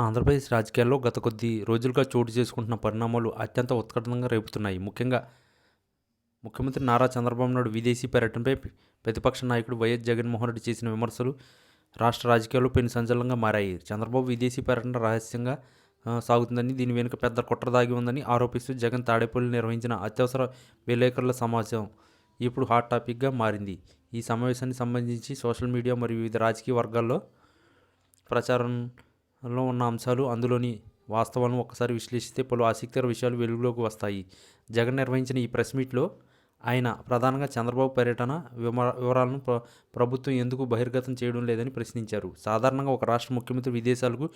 ఆంధ్రప్రదేశ్ రాజకీయాల్లో గత కొద్ది రోజులుగా చోటు చేసుకుంటున్న పరిణామాలు అత్యంత ఉత్కంఠంగా రేపుతున్నాయి. ముఖ్యంగా ముఖ్యమంత్రి నారా చంద్రబాబు నాయుడు విదేశీ పర్యటనపై ప్రతిపక్ష నాయకుడు వైఎస్ జగన్మోహన్ రెడ్డి చేసిన విమర్శలు రాష్ట్ర రాజకీయాల్లో పెను సంచలనంగా మారాయి. చంద్రబాబు విదేశీ పర్యటన రహస్యంగా సాగుతుందని, దీని వెనుక పెద్ద కుట్ర దాగి ఉందని ఆరోపిస్తూ జగన్ తాడేపల్లి నిర్వహించిన అత్యవసర విలేకరుల సమావేశం ఇప్పుడు హాట్ టాపిక్గా మారింది. ఈ సమావేశానికి సంబంధించి సోషల్ మీడియా మరియు వివిధ రాజకీయ వర్గాల్లో ప్రచారంలో ఉన్న అంశాలు, అందులోని వాస్తవాలను ఒక్కసారి విశ్లేషిస్తే పలు ఆసక్తికర విషయాలు వెలుగులోకి వస్తాయి. జగన్ నిర్వహించిన ఈ ప్రెస్ మీట్లో ఆయన ప్రధానంగా చంద్రబాబు పర్యటన వివరాలను ప్రభుత్వం ఎందుకు బహిర్గతం చేయడం లేదని ప్రశ్నించారు. సాధారణంగా ఒక రాష్ట్ర ముఖ్యమంత్రి విదేశాలకు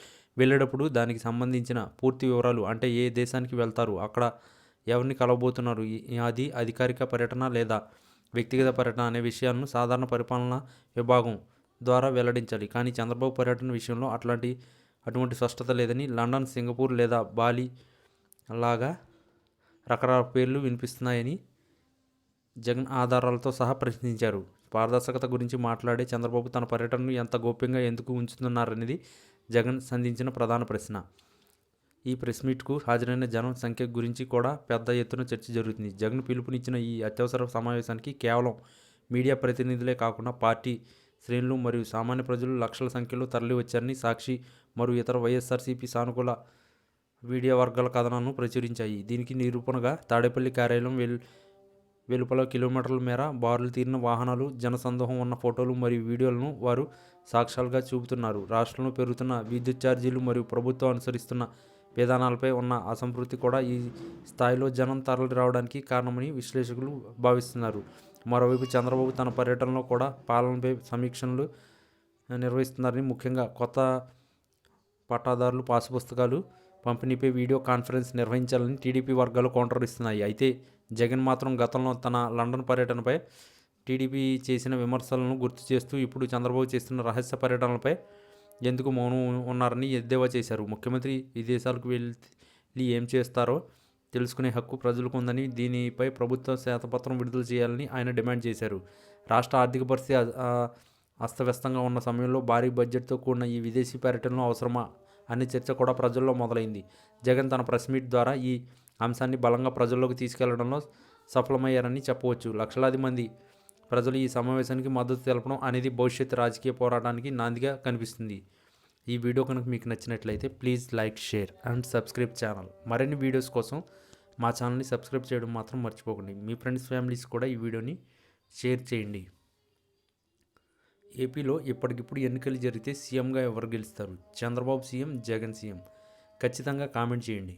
వెళ్ళేటప్పుడు దానికి సంబంధించిన పూర్తి వివరాలు, అంటే ఏ దేశానికి వెళ్తారు, అక్కడ ఎవరిని కలవబోతున్నారు, అది అధికారిక పర్యటన లేదా వ్యక్తిగత పర్యటన అనే విషయాలను సాధారణ పరిపాలనా విభాగం ద్వారా వెల్లడించాలి. కానీ చంద్రబాబు పర్యటన విషయంలో అటువంటి స్పష్టత లేదని, లండన్, సింగపూర్ లేదా బాలి లాగా రకరకాల పేర్లు వినిపిస్తున్నాయని జగన్ ఆధారాలతో సహా ప్రశ్నించారు. పారదర్శకత గురించి మాట్లాడే చంద్రబాబు తన పర్యటనను ఎంత గోప్యంగా ఎందుకు ఉంచుతున్నారనేది జగన్ సంధించిన ప్రధాన ప్రశ్న. ఈ ప్రెస్ మీట్కు హాజరైన జనం సంఖ్య గురించి కూడా పెద్ద ఎత్తున చర్చ జరుగుతుంది. జగన్ పిలుపునిచ్చిన ఈ అత్యవసర సమావేశానికి కేవలం మీడియా ప్రతినిధులే కాకుండా పార్టీ శ్రేణులు మరియు సామాన్య ప్రజలు లక్షల సంఖ్యలో తరలి వచ్చారని సాక్షి మరియు ఇతర వైఎస్ఆర్సీపీ సానుకూల మీడియా వర్గాల కథనాలను ప్రచురించాయి. దీనికి నిరూపణగా తాడేపల్లి కార్యాలయం వెలుపల కిలోమీటర్ల మేర బారులు తీరిన వాహనాలు, జనసందోహం ఉన్న ఫోటోలు మరియు వీడియోలను వారు సాక్ష్యాలుగా చూపుతున్నారు. రాష్ట్రంలో పెరుగుతున్న విద్యుత్ ఛార్జీలు మరియు ప్రభుత్వం అనుసరిస్తున్న విధానాలపై ఉన్న అసంతృప్తి కూడా ఈ స్థాయిలో జనం తరలి రావడానికి కారణమని విశ్లేషకులు భావిస్తున్నారు. మరోవైపు చంద్రబాబు తన పర్యటనలో కూడా పాలనపై సమీక్షలు నిర్వహిస్తున్నారని, ముఖ్యంగా కొత్త పట్టాదారులు పాసు పుస్తకాలు పంపిణీపై వీడియో కాన్ఫరెన్స్ నిర్వహించాలని టీడీపీ వర్గాలు కౌంటర్ ఇస్తున్నాయి. అయితే జగన్ మాత్రం గతంలో తన లండన్ పర్యటనపై టీడీపీ చేసిన విమర్శలను గుర్తు చేస్తూ ఇప్పుడు చంద్రబాబు చేస్తున్న రహస్య పర్యటనలపై ఎందుకు మౌనం ఉన్నారని ఎద్దేవా చేశారు. ముఖ్యమంత్రి విదేశాలకు వెళ్ళి ఏం చేస్తారో తెలుసుకునే హక్కు ప్రజలకు ఉందని, దీనిపై ప్రభుత్వ శ్వేతపత్రం విడుదల చేయాలని ఆయన డిమాండ్ చేశారు. రాష్ట్ర ఆర్థిక పరిస్థితి అస్తవ్యస్తంగా ఉన్న సమయంలో భారీ బడ్జెట్తో కూడిన ఈ విదేశీ పర్యటనలు అవసరమా అనే చర్చ కూడా ప్రజల్లో మొదలైంది. జగన్ తన ప్రెస్ మీట్ ద్వారా ఈ అంశాన్ని బలంగా ప్రజల్లోకి తీసుకెళ్లడంలో సఫలమయ్యారని చెప్పవచ్చు. లక్షలాది మంది ప్రజలు ఈ సమావేశానికి మద్దతు తెలపడం అనేది భవిష్యత్ రాజకీయ పోరాటానికి నాందిగా కనిపిస్తుంది. ఈ వీడియో కనుక మీకు నచ్చినట్లయితే please like, share and subscribe channel. మరిన్ని వీడియోస్ కోసం మా ఛానల్ని సబ్స్క్రైబ్ చేయడం మాత్రం మర్చిపోకండి. మీ ఫ్రెండ్స్, ఫ్యామిలీస్ కూడా ఈ వీడియోని షేర్ చేయండి. ఏపీలో ఇప్పటికిప్పుడు ఎన్నికలు జరిగితే సీఎంగా ఎవరు గెలుస్తారు? Chandrababu CM, Jagan CM? ఖచ్చితంగా కామెంట్ చేయండి.